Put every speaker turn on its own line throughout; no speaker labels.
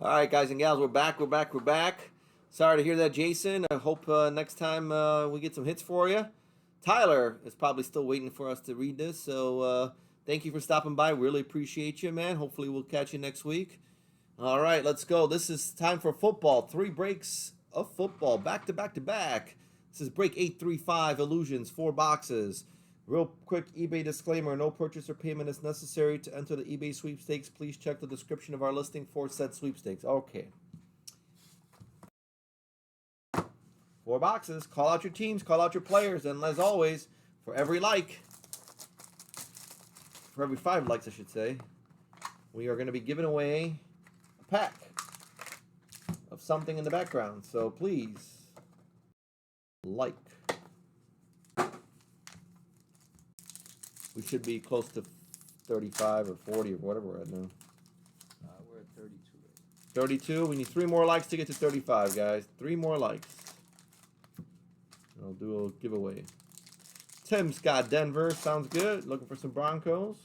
All right, guys and gals, we're back. Sorry to hear that, Jason. I hope next time we get some hits for you. Tyler is probably still waiting for us to read this, so thank you for stopping by. Really appreciate you, man. Hopefully we'll catch you next week. All right, let's go. This is time for football. 3 breaks of football, back to back to back. This is break 835, Illusions, 4 boxes. Real quick eBay disclaimer, no purchase or payment is necessary to enter the eBay sweepstakes. Please check the description of our listing for said sweepstakes. Okay. 4 boxes. Call out your teams, call out your players, and as always, for every 5 likes I should say, we are going to be giving away a pack of something in the background. So please like. We should be close to 35 or 40 or whatever we're at now.
We're at 32 right
32. We need 3 more likes to get to 35, guys. 3 more likes. I'll do a giveaway. Tim's got Denver. Sounds good. Looking for some Broncos.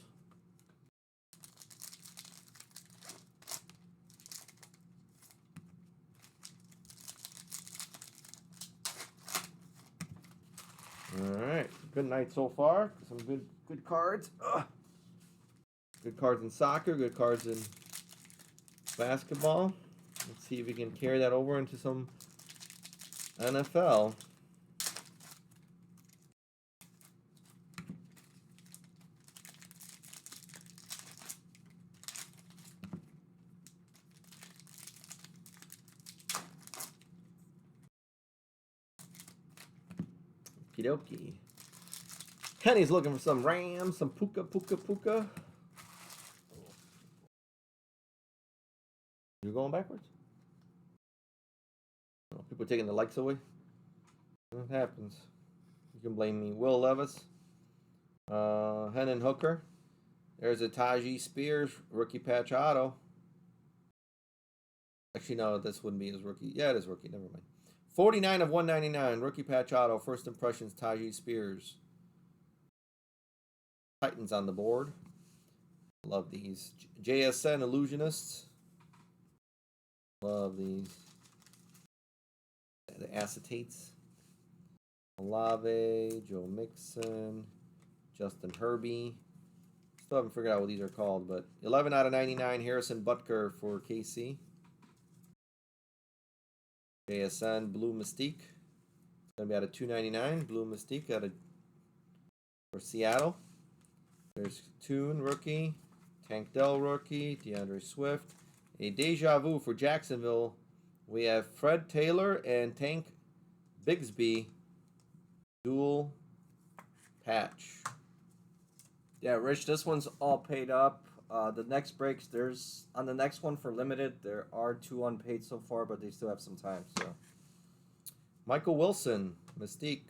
All right. Good night so far. Some good cards. Ugh. Good cards in soccer. Good cards in basketball. Let's see if we can carry that over into some NFL. Okie dokie. Kenny's looking for some Rams, some Puka. You're going backwards? Oh, people taking the likes away? It happens. You can blame me. Will Levis. Hendon Hooker. There's a Tajee Spears rookie patch auto. Actually, no, this wouldn't be his rookie. Yeah, it is rookie. Never mind. 49 of 199. Rookie patch auto. First impressions, Tajee Spears. Titans on the board. Love these. JSN Illusionists. Love these. The acetates. Olave, Joe Mixon, Justin Herbie. Still haven't figured out what these are called, but 11 out of 99. Harrison Butker for KC. JSN Blue Mystique. It's going to be out of 299. Blue Mystique out of for Seattle. There's Toon rookie, Tank Dell rookie, DeAndre Swift. A deja vu for Jacksonville. We have Fred Taylor and Tank Bigsby dual patch.
Yeah, Rich, this one's all paid up. The next breaks, there's on the next one for limited, there are 2 unpaid so far, but they still have some time. So,
Michael Wilson, Mystique.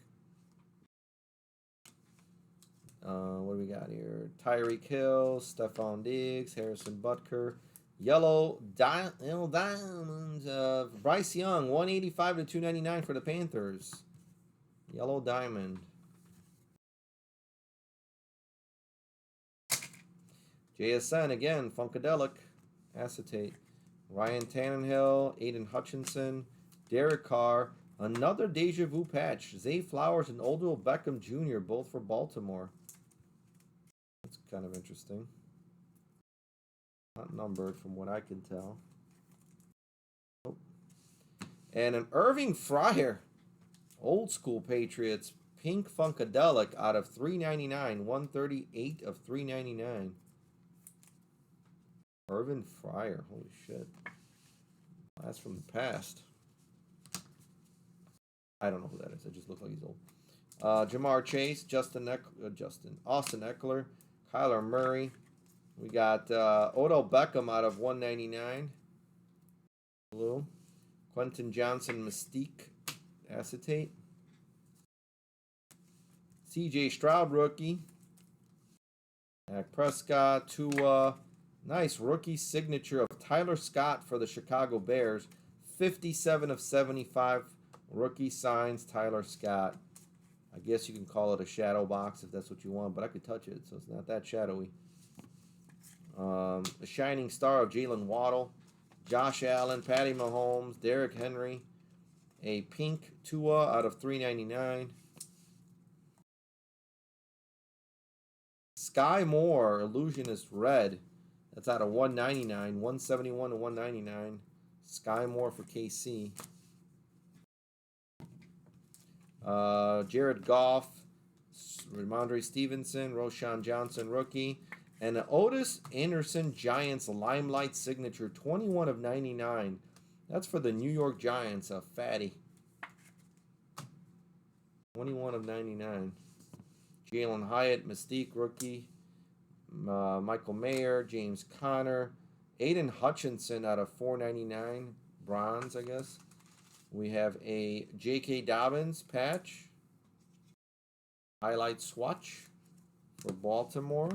What do we got here? Tyreek Hill, Stephon Diggs, Harrison Butker, Yellow Diamonds, Bryce Young, 185 to 299 for the Panthers. Yellow Diamond. JSN again, Funkadelic, Acetate. Ryan Tannehill, Aiden Hutchinson, Derek Carr, another deja vu patch. Zay Flowers and Odell Beckham Jr., both for Baltimore. That's kind of interesting. Not numbered from what I can tell. Nope. And an Irving Fryer, old school Patriots, pink Funkadelic out of 399, 138 of 399. Irvin Fryer, holy shit. That's from the past. I don't know who that is. It just looks like he's old. Jamar Chase, Austin Eckler, Kyler Murray. We got Odell Beckham out of 199. Blue. Quentin Johnson Mystique, Acetate. CJ Stroud rookie. Dak Prescott, Tua. Nice rookie signature of Tyler Scott for the Chicago Bears. 57 of 75 rookie signs, Tyler Scott. I guess you can call it a shadow box if that's what you want, but I could touch it, so it's not that shadowy. The Shining Star of Jalen Waddle. Josh Allen, Patty Mahomes, Derrick Henry. A pink Tua out of 399. Sky Moore, Illusionist Red. That's out of 199. 171 to 199. Sky Moore for KC. Jared Goff, Ramondre Stevenson, Roshan Johnson rookie, and an Otis Anderson Giants Limelight Signature, 21 of 99. That's for the New York Giants, a fatty. 21 of 99. Jalen Hyatt, Mystique rookie, Michael Mayer, James Conner, Aiden Hutchinson out of 499, bronze, I guess. We have a J.K. Dobbins patch, highlight swatch for Baltimore,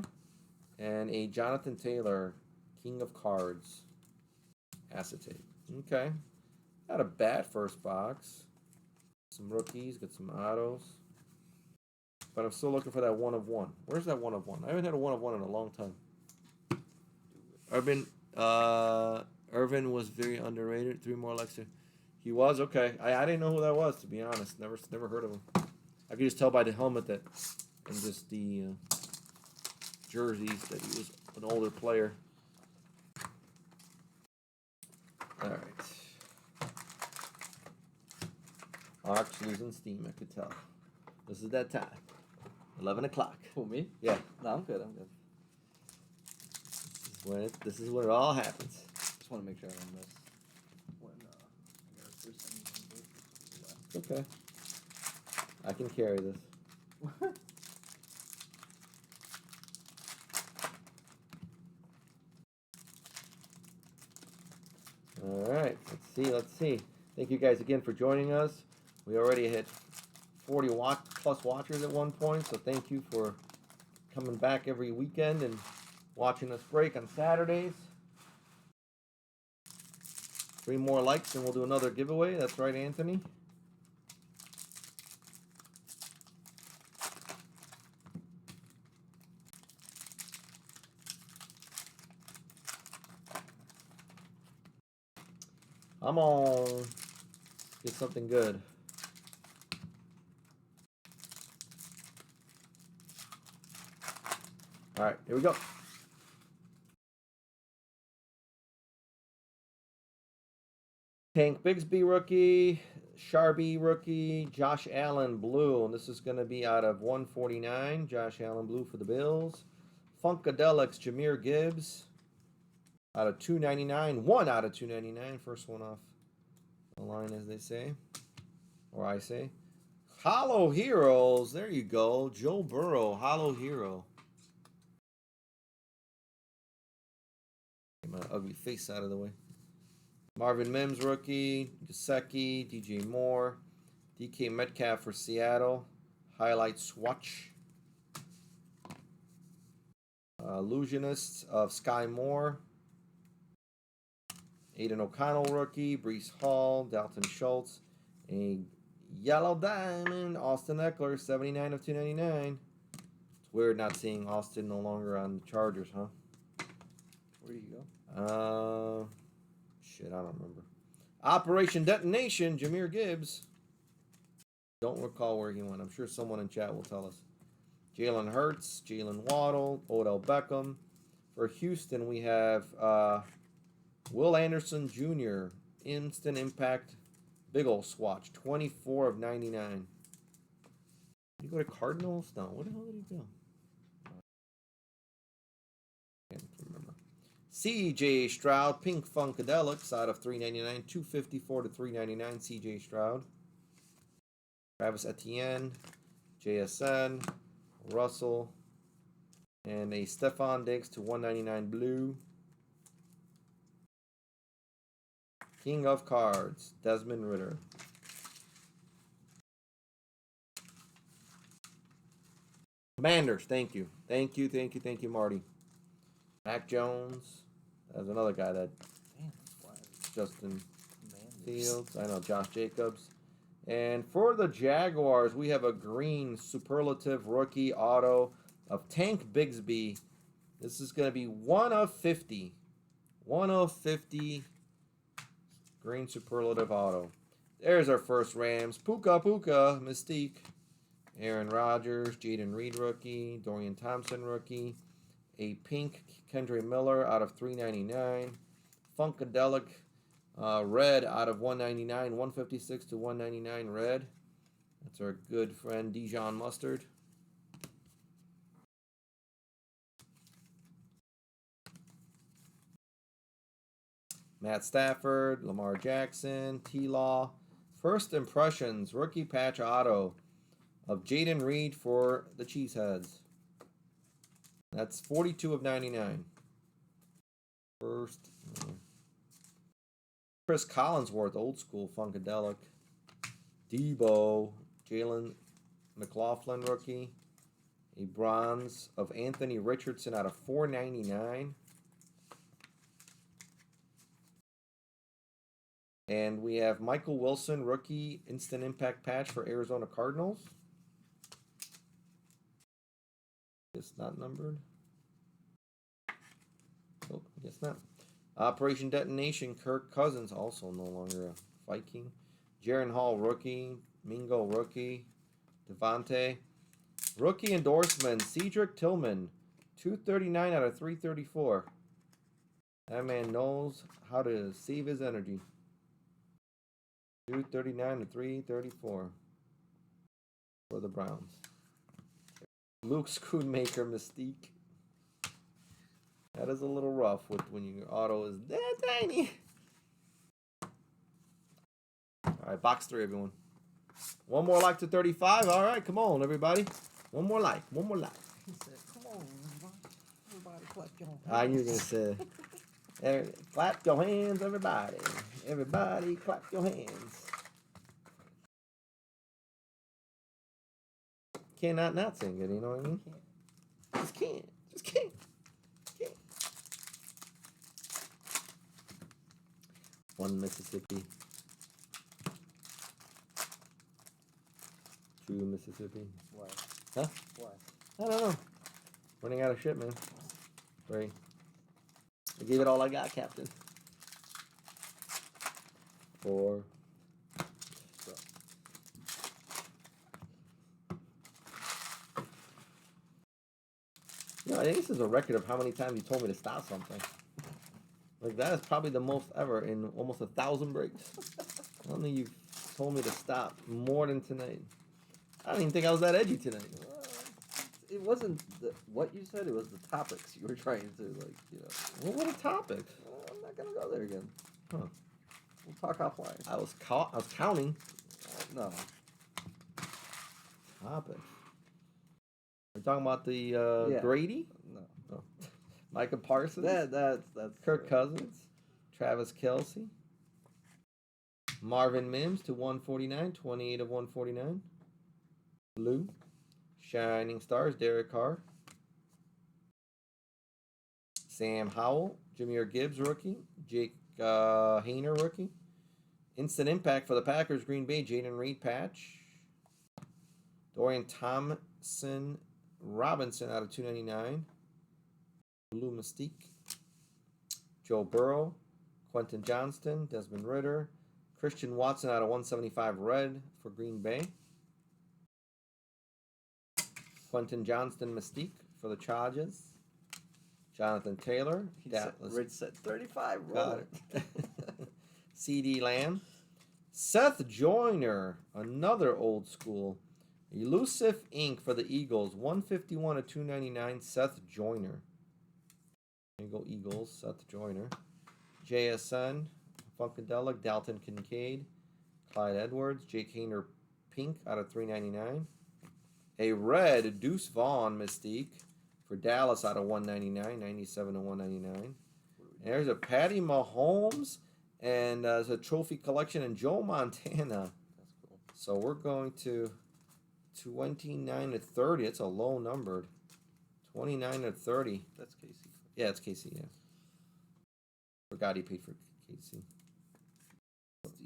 and a Jonathan Taylor, King of Cards, acetate. Okay, not a bad first box. Some rookies, got some autos. But I'm still looking for that 1 of 1. Where's that 1 of 1? I haven't had a 1 of 1 in a long time. Irvin was very underrated. 3 more likes. He was? Okay. I didn't know who that was, to be honest. Never heard of him. I could just tell by the helmet that and just the jerseys that he was an older player. All right. Ark's losing steam, I could tell. This is that time. 11 o'clock.
Who, me?
Yeah.
No, I'm good.
This is when it all happens.
Just want to make sure I don't miss when I got a first
Okay. I can carry this. All right. Let's see. Thank you guys again for joining us. We already hit 40 plus watchers at one point, so thank you for coming back every weekend and watching us break on Saturdays. 3 more likes and we'll do another giveaway. That's right, Anthony. I'm on. Get something good. All right, here we go. Tank Bigsby rookie, Sharby rookie, Josh Allen blue, and this is going to be out of 149. Josh Allen blue for the Bills. Funkadelics, Jahmyr Gibbs out of 299. 1 out of 299. First one off the line, as they say, or I say. Hollow Heroes. There you go. Joe Burrow, Hollow Hero. Get my ugly face out of the way. Marvin Mims rookie, Gesicki, DJ Moore, DK Metcalf for Seattle, highlight swatch. Illusionists of Sky Moore, Aiden O'Connell rookie, Breece Hall, Dalton Schultz, a yellow diamond, Austin Eckler, 79 of 299. It's weird not seeing Austin no longer on the Chargers, huh?
Where do you go?
Shit, I don't remember. Operation Detonation, Jahmyr Gibbs. Don't recall where he went. I'm sure someone in chat will tell us. Jalen Hurts, Jalen Waddle, Odell Beckham. For Houston, we have Will Anderson Jr., Instant Impact, big ol' swatch, 24 of 99. Did he go to Cardinals? No, where the hell did he go? Can't remember. C.J. Stroud, Pink Funkadelics out of 399, 254 to 399. C.J. Stroud, Travis Etienne, JSN, Russell, and a Stephon Diggs to 199 blue. King of Cards, Desmond Ridder. Commanders, thank you. Thank you, Marty. Mac Jones. There's another guy that.
Damn,
Justin Fields. I know, Josh Jacobs. And for the Jaguars, we have a green superlative rookie auto of Tank Bigsby. This is going to be 1 of 50. 1 of 50 Green superlative auto. There's our first Rams. Puka Puka Mystique. Aaron Rodgers, Jaden Reed rookie, Dorian Thompson rookie, a pink Kendra Miller out of $3.99, Funkadelic red out of $1.99, 156 to $1.99 red. That's our good friend Dijon Mustard. Matt Stafford, Lamar Jackson, T-Law. First impressions, rookie patch auto of Jaden Reed for the Cheeseheads. That's 42 of 99. First. Chris Collinsworth, old school Funkadelic. Debo, Jalen McLaughlin rookie. A bronze of Anthony Richardson out of $4.99. And we have Michael Wilson, rookie, instant impact patch for Arizona Cardinals. It's not numbered. Oh, I guess not. Operation Detonation, Kirk Cousins, also no longer a Viking. Jaron Hall, rookie. Mingo, rookie. Devontae. Rookie endorsement, Cedric Tillman. 239 out of 334. That man knows how to save his energy. 239 to 334 for the Browns. Luke Schoonmaker Mystique. That is a little rough with when your auto is that tiny. All right, box 3, everyone. One more like to 35. All right, come on, everybody. One more like. One more like.
He said, "Come on, everybody, clap your hands."
I knew you were gonna say. Clap your hands, everybody. Everybody, clap your hands. Cannot not sing it, you know what I mean? Just can't. Just can't. Can't. One Mississippi. 2 Mississippi.
Why?
Huh?
Why?
I don't know. Running out of shit, man. 3. I gave it all I got, Captain. 4. You know, I think this is a record of how many times you told me to stop something. Like, that is probably the most ever in almost 1,000 breaks. I don't think you've told me to stop more than tonight. I don't even think I was that edgy tonight.
It wasn't what you said, it was the topics you were trying to, like, you know.
What were the topics?
I'm not going to go there again.
Huh.
We'll talk offline.
I was counting.
No.
Topics. We're talking about the Grady?
No.
Oh. Micah Parsons?
That's
Kirk Cousins? Travis Kelce? Marvin Mims to 149, 28 of 149. Blue. Shining Stars, Derek Carr. Sam Howell, Jahmyr Gibbs rookie. Jake Hayner rookie. Instant impact for the Packers, Green Bay, Jaden Reed patch. Dorian Thompson Robinson out of 299. Blue Mystique. Joe Burrow. Quentin Johnston, Desmond Ridder. Christian Watson out of 175 red for Green Bay. Quentin Johnston Mystique for the Chargers. Jonathan Taylor.
Rich said 35.
Got it. CD Lamb. Seth Joyner, another old school. Elusive Ink for the Eagles. 151 to 299. Seth Joyner. There you go, Eagles. Seth Joyner. JSN. Funkadelic. Dalton Kincaid. Clyde Edwards. Jake Hayner Pink out of 399. A red Deuce Vaughn Mystique for Dallas out of 199, 97 to 199. There's a Patty Mahomes and there's a trophy collection and Joe Montana.
That's cool.
So we're going to 29 to 30. It's a low numbered. 29 to 30.
That's Casey.
Yeah, it's Casey. Yeah. Forgot he paid for Casey.
What's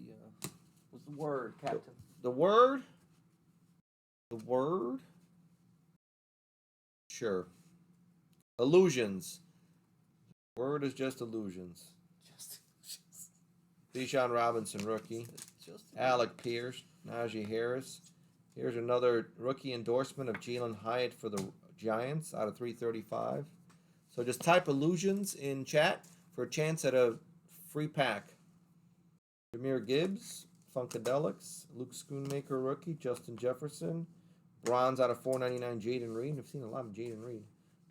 the word, Captain?
The word. The word? Sure. Illusions. Word is just illusions.
Just illusions.
Bijan Robinson, rookie. Alec Pierce, Najee Harris. Here's another rookie endorsement of Jalen Hyatt for the Giants out of 335. So just type illusions in chat for a chance at a free pack. Jahmyr Gibbs, Funkadelics, Luke Schoonmaker rookie, Justin Jefferson, bronze out of 499, Jaden Reed. I've seen a lot of Jaden Reed.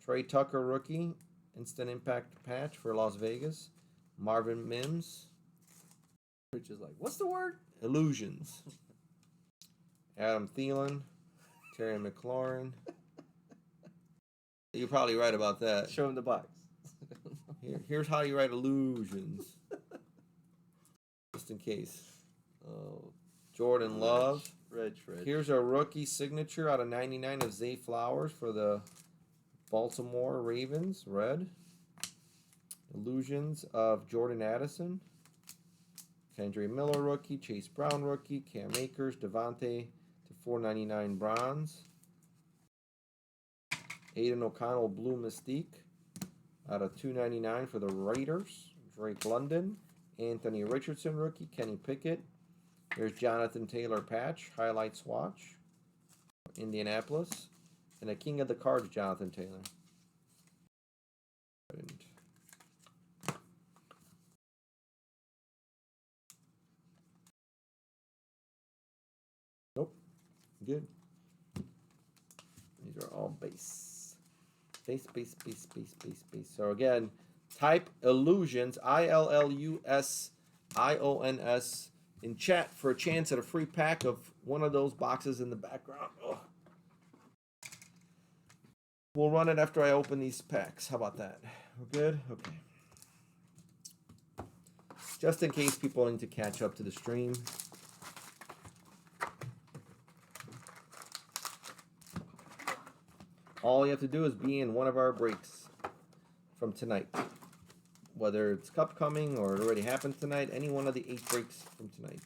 Trey Tucker rookie, instant impact patch for Las Vegas. Marvin Mims.
Which is like, what's the word?
Illusions. Adam Thielen, Terry McLaurin. You're probably right about that.
Show him the box.
Here's how you write illusions. Just in case.
Oh,
Jordan Love.
Rich.
Here's a rookie signature out of 99 of Zay Flowers for the Baltimore Ravens. Red. Illusions of Jordan Addison. Kendra Miller rookie. Chase Brown rookie. Cam Akers. Devontae to 499 bronze. Aiden O'Connell Blue Mystique out of 299 for the Raiders. Drake London. Anthony Richardson rookie. Kenny Pickett. Here's Jonathan Taylor patch. Highlight swatch. Indianapolis. And a King of the Cards Jonathan Taylor. Nope. Good. These are all base. Base. So again, type illusions, ILLUSIONS, in chat for a chance at a free pack of one of those boxes in the background. Ugh. We'll run it after I open these packs. How about that? We're good? Okay. Just in case people need to catch up to the stream. All you have to do is be in one of our breaks from tonight. Whether it's Cup coming or it already happened tonight, any one of the 8 breaks from tonight.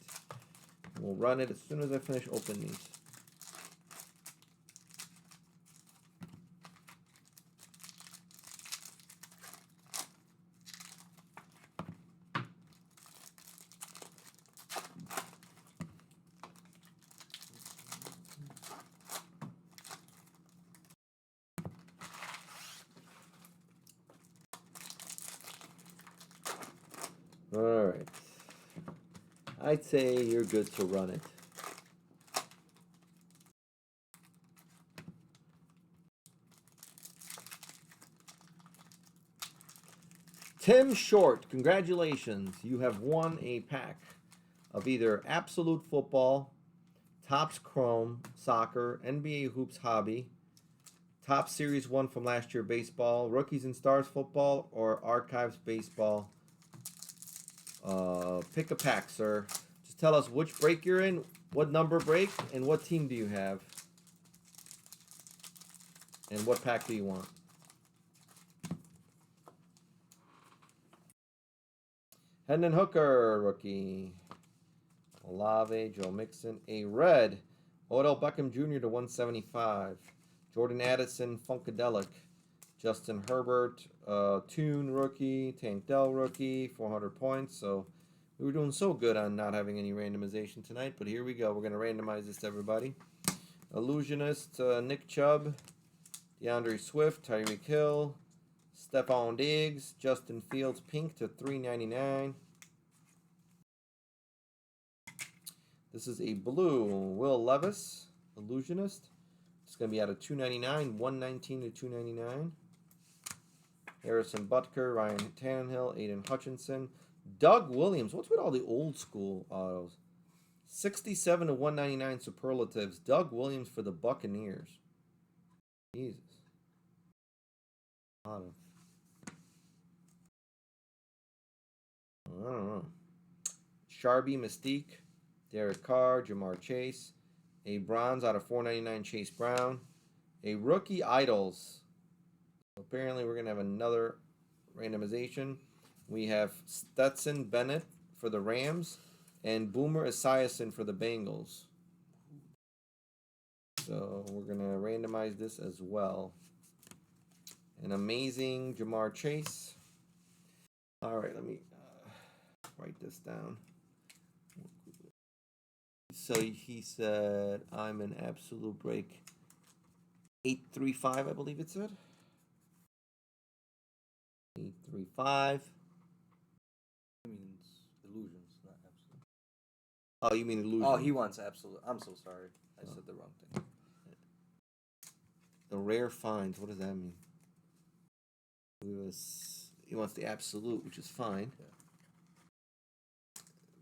We'll run it as soon as I finish opening these. All right. I'd say you're good to run it. Tim Short, congratulations. You have won a pack of either Absolute Football, Topps Chrome, Soccer, NBA Hoops Hobby, Top Series 1 from last year Baseball, Rookies and Stars Football, or Archives Baseball. Pick a pack, sir. Just tell us which break you're in, what number break, and what team do you have. And what pack do you want? Hendon Hooker, rookie. Olave, Joe Mixon. A red. Odell Beckham Jr. to 175. Jordan Addison, Funkadelic. Justin Herbert, Toon rookie. Tank Dell rookie, 400 points. So we were doing so good on not having any randomization tonight, but here we go. We're going to randomize this to everybody. Illusionist, Nick Chubb. DeAndre Swift, Tyreek Hill. Stephon Diggs, Justin Fields, pink to 399. This is a blue, Will Levis, Illusionist. It's going to be out of 299, 119 to 299. Harrison Butker, Ryan Tannehill, Aiden Hutchinson. Doug Williams, what's with all the old school autos? 67 to 199 superlatives. Doug Williams for the Buccaneers. Jesus. A lot of... I don't know. Sharby Mystique, Derek Carr, Jamar Chase, a bronze out of 499 Chase Brown, a rookie idols. Apparently we're going to have another randomization. We have Stetson Bennett for the Rams and Boomer Esiason for the Bengals. So we're going to randomize this as well. An amazing Jamar Chase. All right, let me... write this down. So he said, I'm an absolute break. 835, I believe it said. 835.
It means illusions, not absolute.
Oh, you mean illusion?
Oh, he wants absolute. I'm so sorry. I said the wrong thing.
The rare finds. What does that mean? He wants the absolute, which is fine.
Yeah.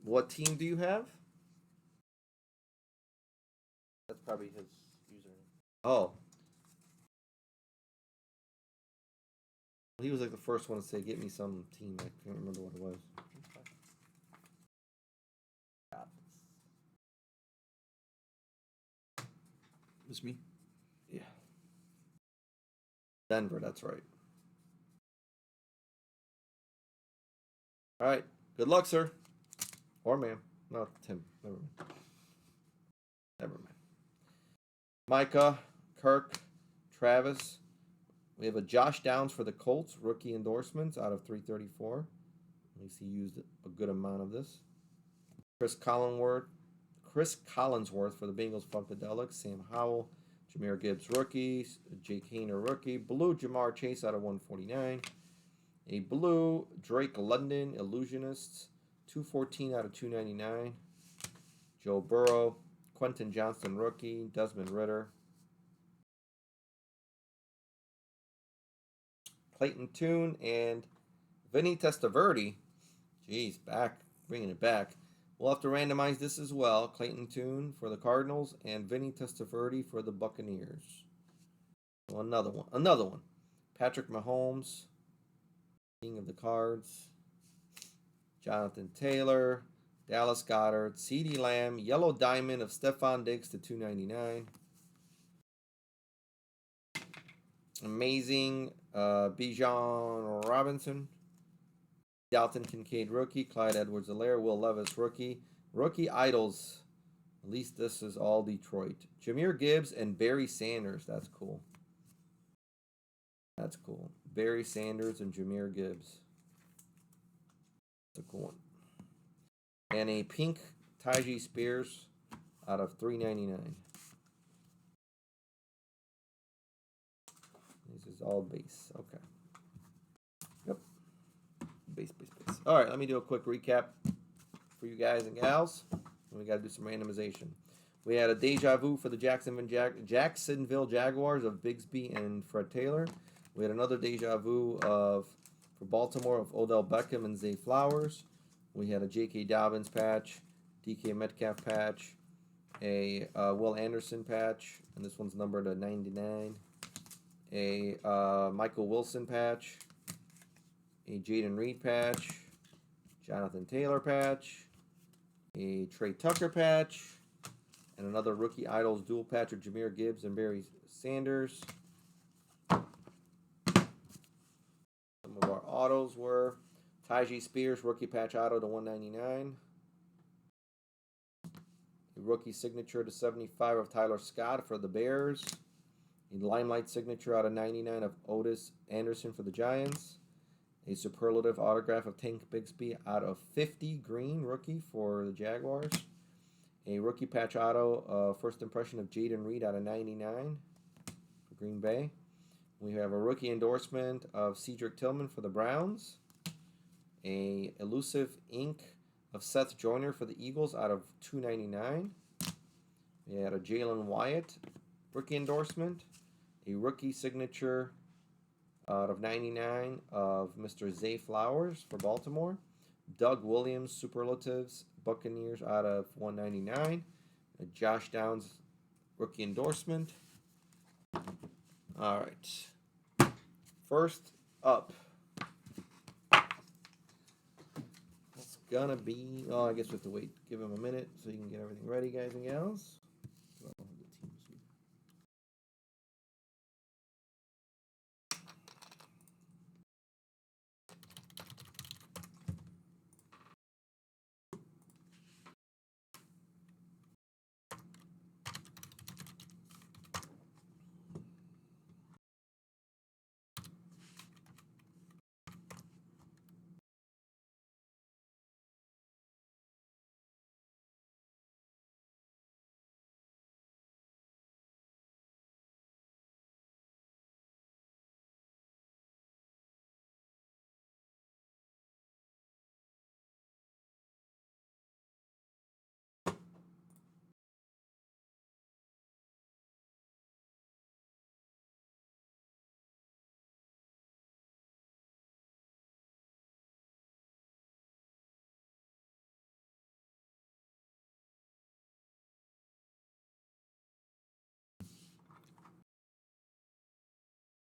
What team do you have?
That's probably his username.
Oh. He was like the first one to say, get me some team. I can't remember what it was.
It's me.
Yeah. Denver, that's right. All right. Good luck, sir. Or ma'am. No, Tim. Never mind. Never mind. Micah, Kirk, Travis. We have a Josh Downs for the Colts, rookie endorsements out of 334. At least he used a good amount of this. Chris Collinsworth for the Bengals Funkadelic. Sam Howell, Jahmyr Gibbs rookie, Jake Hayner rookie. Blue Jamar Chase out of 149. A blue Drake London Illusionists, 214 out of 299. Joe Burrow, Quentin Johnston rookie, Desmond Ritter. Clayton Tune and Vinny Testaverde. Jeez, bringing it back. We'll have to randomize this as well. Clayton Tune for the Cardinals and Vinny Testaverde for the Buccaneers. Well, another one. Patrick Mahomes, King of the Cards. Jonathan Taylor, Dallas Goedert, CeeDee Lamb, Yellow Diamond of Stephon Diggs to 299. Amazing Bijan Robinson. Dalton Kincaid rookie. Clyde Edwards-Helaire. Will Levis rookie. Rookie Idols. At least this is all Detroit. Jahmyr Gibbs and Barry Sanders. That's cool. That's cool. Barry Sanders and Jahmyr Gibbs. That's a cool one. And a pink Tyjae Spears out of $3.99. This is all base. Okay. Yep. Base. All right, let me do a quick recap for you guys and gals. We got to do some randomization. We had a deja vu for the Jacksonville Jaguars of Bigsby and Fred Taylor. We had another deja vu for Baltimore of Odell Beckham and Zay Flowers. We had a J.K. Dobbins patch, DK Metcalf patch, a Will Anderson patch, and this one's numbered to 99. A Michael Wilson patch, a Jaden Reed patch, Jonathan Taylor patch, a Trey Tucker patch, and another Rookie Idols dual patch of Jahmyr Gibbs and Barry Sanders. Some of our autos were Tyjae Spears rookie patch auto to 199. A rookie signature to 75 of Tyler Scott for the Bears. A Limelight signature out of 99 of Otis Anderson for the Giants. A superlative autograph of Tank Bigsby out of 50 green rookie for the Jaguars. A rookie patch auto first impression of Jaden Reed out of 99 for Green Bay. We have a rookie endorsement of Cedric Tillman for the Browns. A elusive ink of Seth Joyner for the Eagles out of 299. We had a Jalen Wyatt rookie endorsement. A rookie signature out of 99 of Mr. Zay Flowers for Baltimore. Doug Williams superlatives Buccaneers out of 199. A Josh Downs rookie endorsement. All right. First up. It's gonna be. Oh, I guess we have to wait. Give him a minute so you can get everything ready, guys and gals.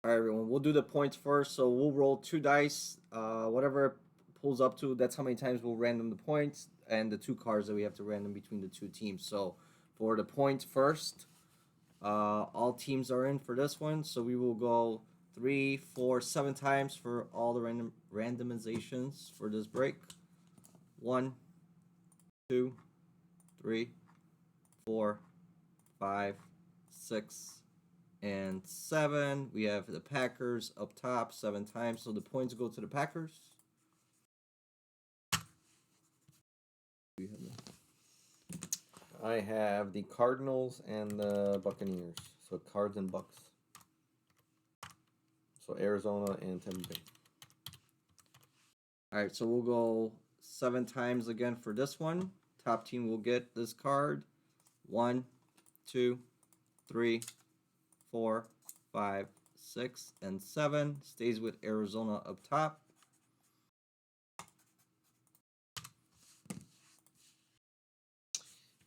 All right, everyone. We'll do the points first. So we'll roll 2 dice. Whatever it pulls up to, that's how many times we'll random the points and the 2 cards that we have to random between the 2 teams. So for the points first, all teams are in for this one. So we will go 3, 4, 7 times for all the randomizations for this break. 1, 2, 3, 4, 5, 6, and 7. We have the Packers up top 7 times, so the points go to the Packers.
I have the Cardinals and the Buccaneers. So Cards and Bucks. So Arizona and Tampa Bay.
All right, so we'll go 7 times again for this one. Top team will get this card. 1, 2, 3, 4, 5, 6, and 7. Stays with Arizona up top.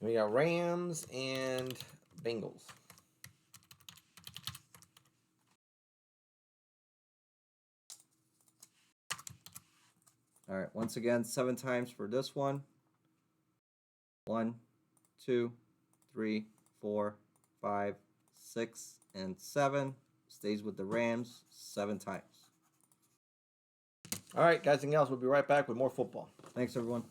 We got Rams and Bengals.
All right, once again, 7 times for this one. 1, 2, 3, 4, 5, 6, and 7. Stays with the Rams 7 times.
All right, guys and gals, we'll be right back with more football.
Thanks, everyone.